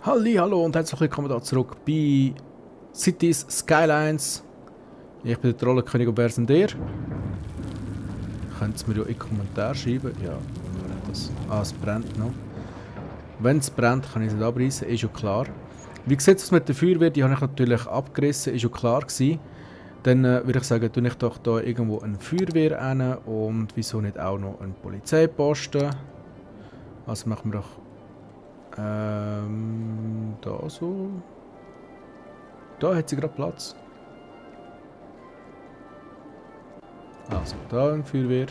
Hallo und herzlich willkommen da zurück bei Cities Skylines. Ich bin der Trollenkönig und wer sind ihr? Könnt es mir ja in die Kommentare schreiben. Ja, das. Ah, es brennt noch. Wenn es brennt, kann ich es nicht abreißen, ist ja klar. Wie sieht es mit der Feuerwehr? Die habe ich natürlich abgerissen, ist ja klar gewesen. Dann würde ich sagen, tue ich doch da irgendwo eine Feuerwehr hin und wieso nicht auch noch einen Polizeiposten. Also machen wir doch da so. Da hat sie gerade Platz. Also da eine Feuerwehr.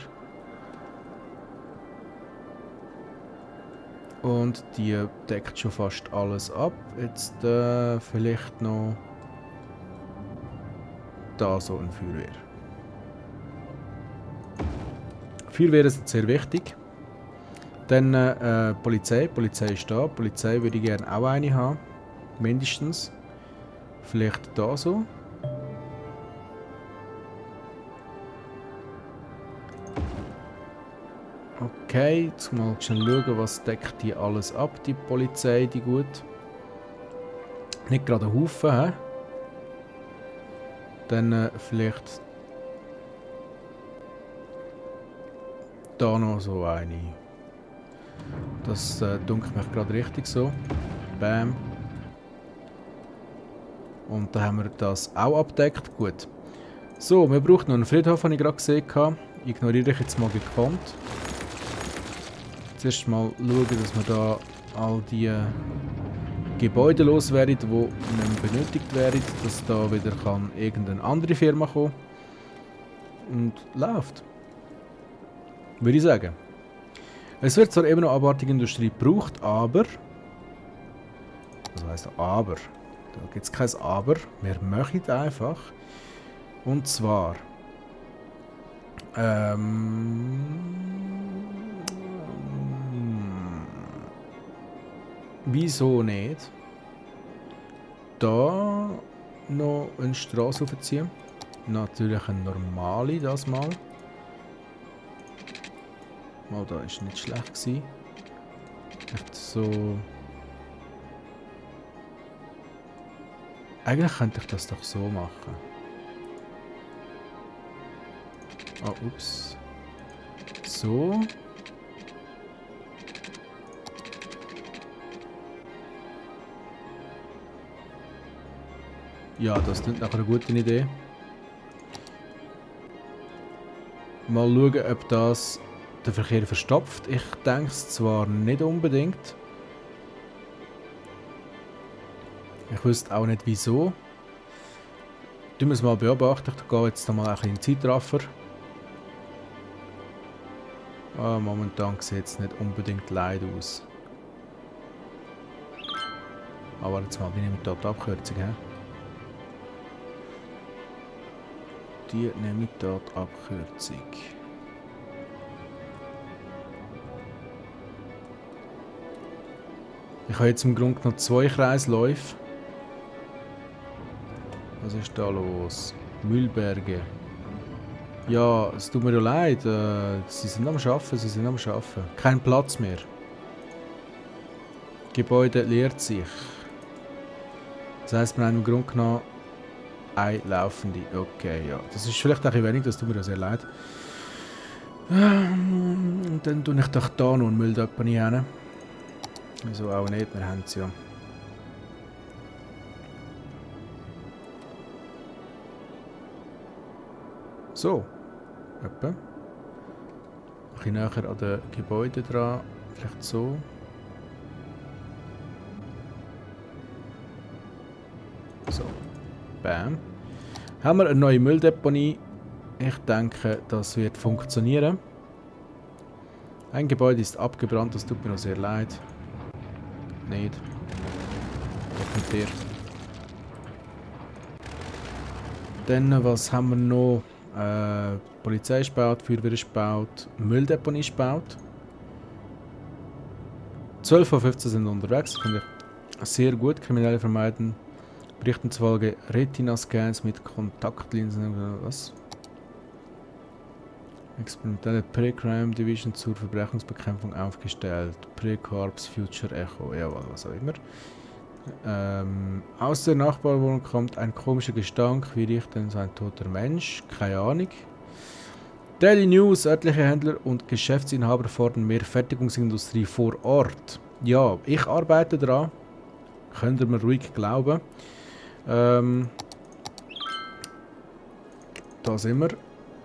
Und die deckt schon fast alles ab. Jetzt vielleicht noch da so eine Feuerwehr. Feuerwehren sind sehr wichtig. Dann Polizei. Polizei ist da. Polizei würde ich gerne auch eine haben. Mindestens. Vielleicht da so. Okay, jetzt mal schnell schauen, was deckt die alles ab, die Polizei, die gut. Nicht gerade ein Haufen, hä? Dann vielleicht da noch so eine. Das dunkelt mich gerade richtig so. Bam. Und da haben wir das auch abdeckt. Gut. So, wir brauchen noch einen Friedhof, habe ich gerade gesehen. Ignoriere ich jetzt mal gekonnt. Zuerst mal schauen, dass wir da all die Gebäude loswerden, die nicht mehr benötigt werden. Dass da wieder kann irgendeine andere Firma kommen. Und läuft. Würde ich sagen. Es wird zwar eben noch abartige Industrie gebraucht, aber... Was heisst aber? Da gibt es kein Aber. Wir machen einfach. Und zwar... wieso nicht? Da noch eine Straße aufziehen. Natürlich eine normale, das mal. Mal, da ist nicht schlecht gewesen. Echt so... Eigentlich könnte ich das doch so machen. Ah, ups. So. Ja, das klingt nach einer guten Idee. Mal schauen, ob das den Verkehr verstopft. Ich denke es zwar nicht unbedingt. Ich wüsste auch nicht wieso. Du musst mal beobachten. Ich gehe jetzt mal ein bisschen in Zeitraffer. Ah, momentan sieht es nicht unbedingt leid aus. Aber jetzt mal, wie nehmen wir die Abkürzung, hä? Die nehme ich dort Abkürzung. Ich habe jetzt im Grunde noch 2 Kreisläufe. Was ist da los? Müllberge. Ja, es tut mir ja leid. Sie sind am Arbeiten, Kein Platz mehr. Gebäude leert sich. Das heisst, wir haben im Grunde genommen eine laufende. Okay, ja. Das ist vielleicht ein bisschen wenig, das tut mir ja sehr leid. Dann tue ich doch da noch eine Mülldeponie hin. Wieso auch nicht, wir haben es ja. So. Etwa. Ein bisschen näher an den Gebäuden dran. Vielleicht so. So. Bam. Haben wir eine neue Mülldeponie. Ich denke, das wird funktionieren. Ein Gebäude ist abgebrannt, das tut mir noch sehr leid. Nicht. Weg mit dir. Dann, was haben wir noch? Polizei ist gebaut, Feuerwehr ist gebaut, Mülldeponie ist gebaut. 12 von 15 sind unterwegs, finde ich sehr gut. Kriminelle vermeiden. Berichten zufolge Retina-Scans mit Kontaktlinsen. Was? Experimentelle Pre-Crime Division zur Verbrechensbekämpfung aufgestellt. Pre-Corps Future Echo. Jawohl, was auch immer. Aus der Nachbarwohnung kommt ein komischer Gestank. Wie riecht denn so ein toter Mensch? Keine Ahnung. Daily News. Örtliche Händler und Geschäftsinhaber fordern mehr Fertigungsindustrie vor Ort. Ja, ich arbeite daran. Könnt ihr mir ruhig glauben. Da sind wir.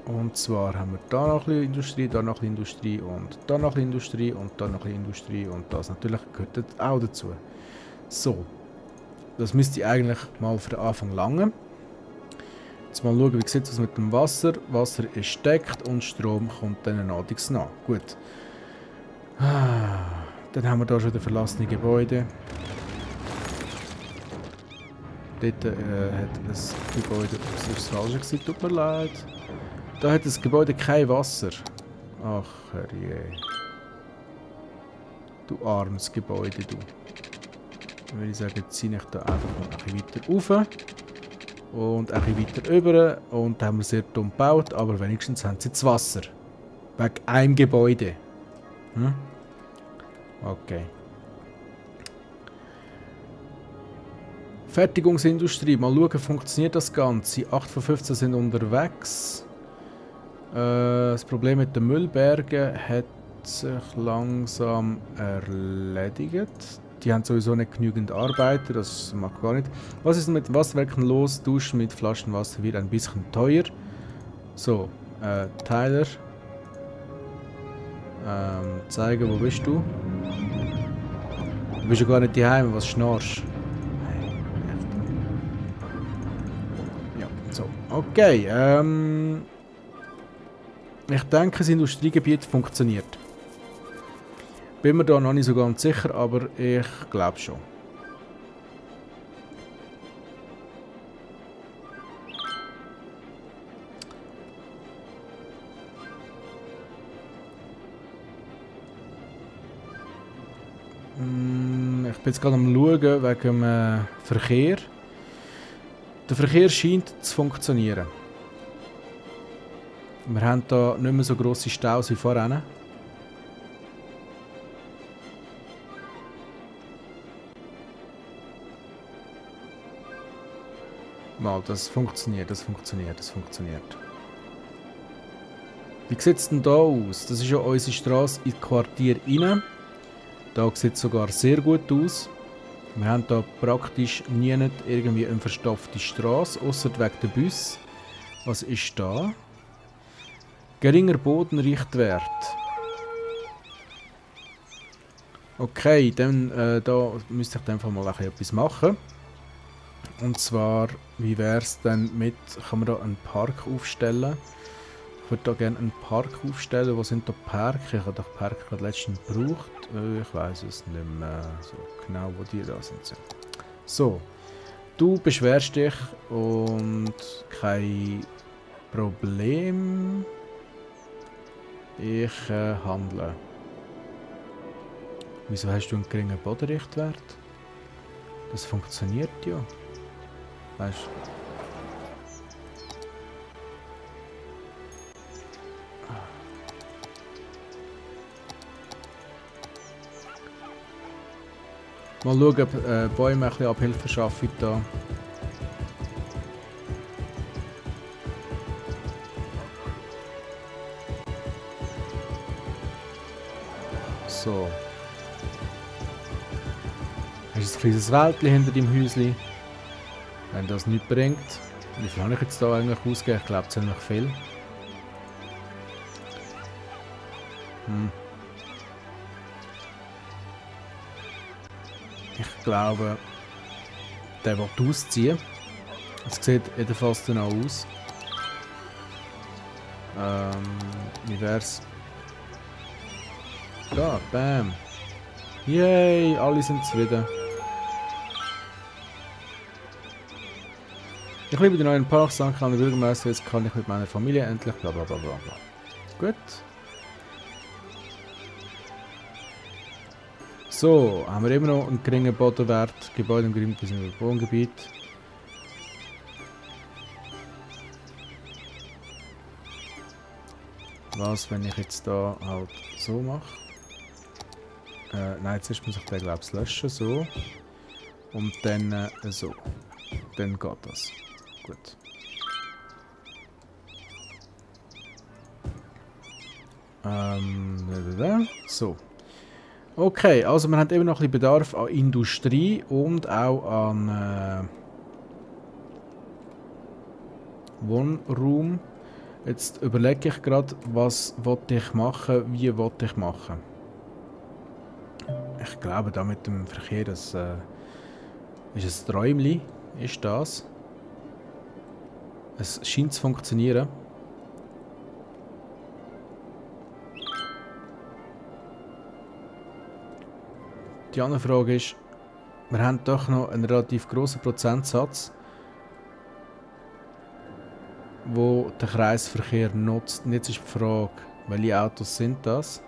Und zwar haben wir da noch ein bisschen Industrie, da noch ein bisschen Industrie und da noch ein bisschen Industrie und da noch ein bisschen Industrie und das natürlich gehört auch dazu. So, das müsste eigentlich mal für den Anfang langen. Jetzt mal schauen, wie sieht es aus mit dem Wasser. Wasser ist steckt und Strom kommt dann nahtlos nach. Gut. Dann haben wir da schon das verlassene Gebäude. Dort hat das Gebäude, das ist das falsche gewesen, tut mir leid. Da hat das Gebäude kein Wasser. Ach herrje. Du armes Gebäude, du. Dann würde ich sagen, jetzt ziehe ich da einfach mal ein bisschen weiter rauf. Und ein bisschen weiter rüber. Und da haben wir sehr dumm gebaut, aber wenigstens haben sie jetzt Wasser. Wegen einem Gebäude. Hm? Okay. Fertigungsindustrie. Mal schauen, funktioniert das Ganze. 8 von 15 sind unterwegs. Das Problem mit den Müllbergen hat sich langsam erledigt. Die haben sowieso nicht genügend Arbeiter, das macht gar nicht. Was ist denn mit Wasserwerken los? Duschen mit Flaschenwasser wird ein bisschen teuer. So, Tyler. Zeigen, wo bist du? Du bist ja gar nicht daheim, was schnarchst. Ja, so. Okay, ich denke, das Industriegebiet funktioniert. Bin mir da noch nicht so ganz sicher, aber ich glaube schon. Ich bin jetzt gerade am Schauen wegen dem Verkehr. Der Verkehr scheint zu funktionieren. Wir haben hier nicht mehr so grosse Staus wie vorhin. Mal, das funktioniert, das funktioniert, das funktioniert. Wie sieht es denn da aus? Das ist ja unsere Straße ins Quartier rein. Da sieht es sogar sehr gut aus. Wir haben da praktisch nie irgendwie eine verstopfte Straße, außer wegen der Bus. Was ist da? Geringer Bodenrichtwert. Okay, dann da müsste ich einfach mal etwas machen. Und zwar, wie wäre es denn mit, kann man da einen Park aufstellen? Ich würde da gerne einen Park aufstellen. Wo sind da Park? Ich habe doch Park gerade letztens gebraucht. Ich weiß es nicht mehr so genau, wo die da sind. So, du beschwerst dich und kein Problem. Ich handle. Wieso hast du einen geringen Bodenrichtwert? Das funktioniert ja. Weißt du? Mal schauen, ob Bäume ein bisschen Abhilfe schaffen da. So. Hast du ein kleines Wäldchen hinter deinem Häuschen? Wenn das nichts bringt. Wie viel habe ich jetzt da eigentlich ausgegeben? Ich glaube ziemlich viel. Ich glaube, der will ausziehen. Es sieht jedenfalls dann auch aus. Wie wär's? Da, bam. Yay, alle sind zufrieden. Ich liebe den neuen Park, danke an den Bürgermeister, jetzt kann ich mit meiner Familie endlich bla bla bla bla bla. Gut. So, haben wir immer noch einen geringen Bodenwert, Gebäude im geringen Wohngebiet. Was, wenn ich jetzt da halt so mache? Nein, jetzt muss ich den, glaube ich, löschen, so. Und dann so. Dann geht das. Gut. So. Okay, also wir haben immer noch ein bisschen Bedarf an Industrie und auch an Wohnraum. Jetzt überlege ich gerade, was ich machen, wie ich machen. Ich glaube, da mit dem Verkehr, das ist ein Träumchen, ist das. Es scheint zu funktionieren. Die andere Frage ist, wir haben doch noch einen relativ grossen Prozentsatz, wo der Kreisverkehr nutzt. Und jetzt ist die Frage, welche Autos sind das?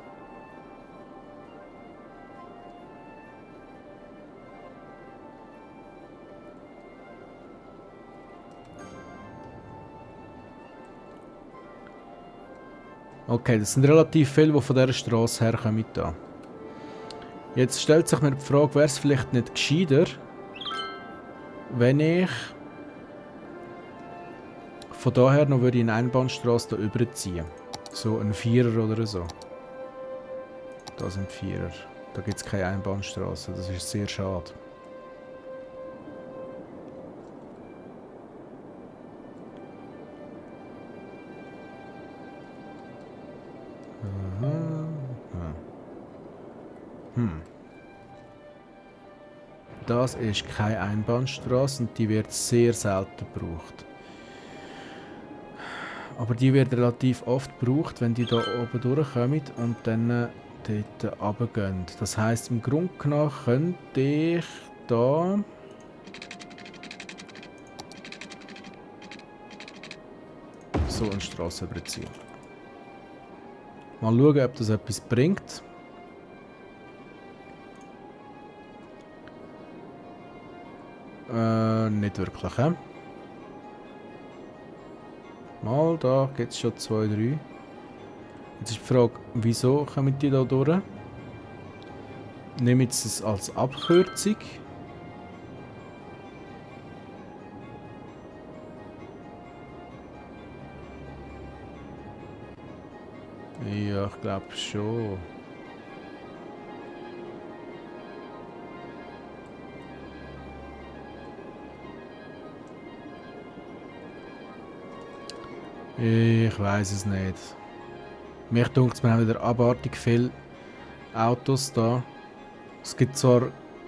Okay, das sind relativ viele, die von dieser Straße herkommen. Da. Jetzt stellt sich mir die Frage, wäre es vielleicht nicht gescheiter, wenn ich von daher noch eine Einbahnstraße hier überziehen. So ein Vierer oder so. Da sind Vierer. Da gibt es keine Einbahnstraße. Das ist sehr schade. Das ist keine Einbahnstraße und die wird sehr selten gebraucht. Aber die wird relativ oft gebraucht, wenn die da oben durchkommen und dann dort runtergehen. Das heisst, im Grunde genommen könnte ich da so eine Straße überziehen. Mal schauen, ob das etwas bringt. Nicht wirklich, hä? Mal, da gibt es schon 2, 3. Jetzt ist die Frage, wieso kommen die da durch? Nehmen Sie es als Abkürzung? Ja, ich glaube schon. Ich weiß es nicht. Mir denkt, wir haben wieder abartig viele Autos da. Es gibt zwar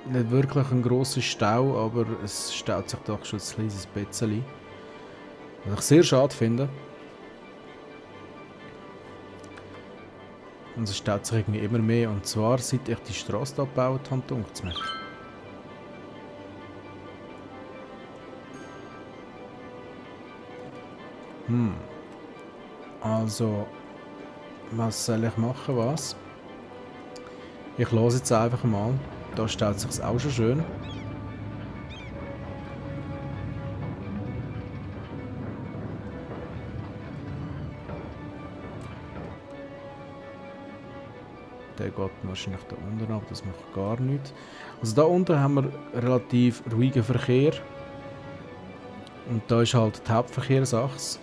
nicht wirklich einen grossen Stau, aber es staut sich doch schon ein kleines bisschen. Was ich sehr schade finde. Und es staut sich irgendwie immer mehr. Und zwar seit ich die Straße abgebaut habe, denkt es mich. Also, was soll ich machen, was? Ich höre jetzt einfach mal. Da stellt sich auch schon schön. Der geht wahrscheinlich da unten ab, das macht gar nichts. Also da unten haben wir relativ ruhigen Verkehr. Und da ist halt die Hauptverkehrsachse.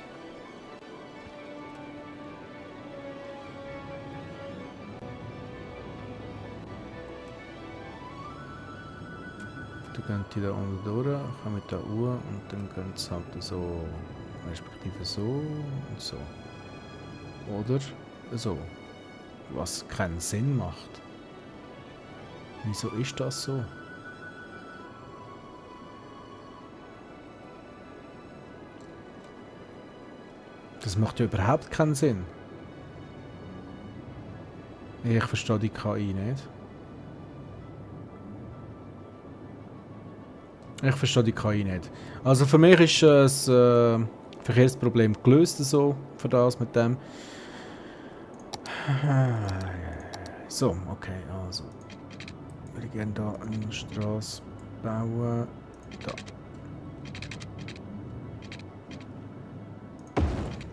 Gehen die da unten durch, kommen da hoch und dann gehen sie halt so, respektive so und so. Oder so. Was keinen Sinn macht. Wieso ist das so? Das macht ja überhaupt keinen Sinn. Ich verstehe die KI nicht. Ich verstehe die KI nicht. Also für mich ist das Verkehrsproblem gelöst so, für das mit dem. So, okay, also. Wir gehen hier eine Straße bauen. Da.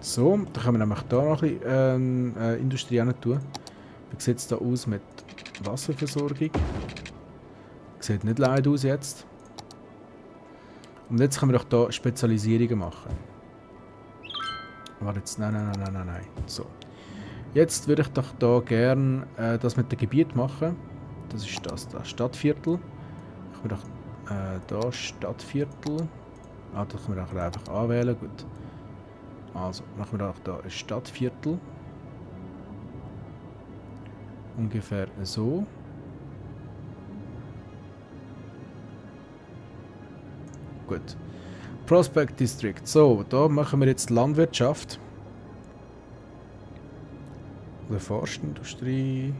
So, dann können wir nämlich hier noch ein bisschen Industrie hin tun. Wie sieht es da aus mit Wasserversorgung? Sieht nicht leid aus jetzt. Und jetzt können wir doch hier Spezialisierungen machen. Warte jetzt, nein. So. Jetzt würde ich doch hier gerne das mit dem Gebiet machen. Das ist das Stadtviertel. Ich würde doch hier Stadtviertel. Ah, das können wir auch einfach anwählen, gut. Also, machen wir doch hier ein Stadtviertel. Ungefähr so. Gut. Prospect District. So, da machen wir jetzt Landwirtschaft. Oder Forstindustrie.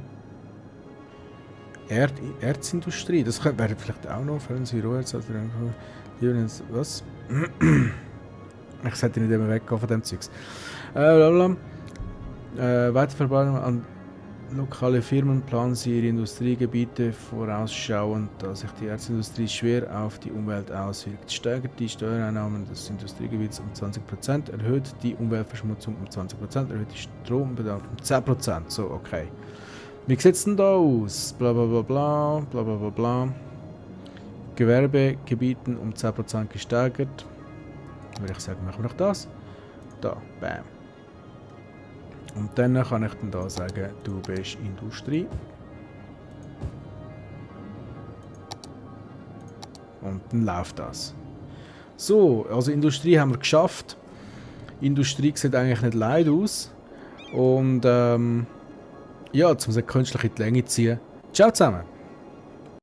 Erzindustrie. Das wäre vielleicht auch noch. Was? Ich sollte nicht immer weggehen von dem Zeugs. Weiterverbreitung an lokale Firmen planen sie ihre Industriegebiete vorausschauend, da sich die Erzindustrie schwer auf die Umwelt auswirkt. Steigert die Steuereinnahmen des Industriegebiets um 20%, erhöht die Umweltverschmutzung um 20%, erhöht die Strombedarf um 10%. So, okay. Wie sieht es denn da aus? Blablabla. Gewerbegebieten um 10% gesteigert. Würde ich sagen, machen wir noch das. Da, bam. Und dann kann ich dann da sagen, du bist Industrie. Und dann läuft das. So, also Industrie haben wir geschafft. Industrie sieht eigentlich nicht leid aus. Und ja, jetzt muss ich künstlich in die Länge ziehen. Ciao zusammen!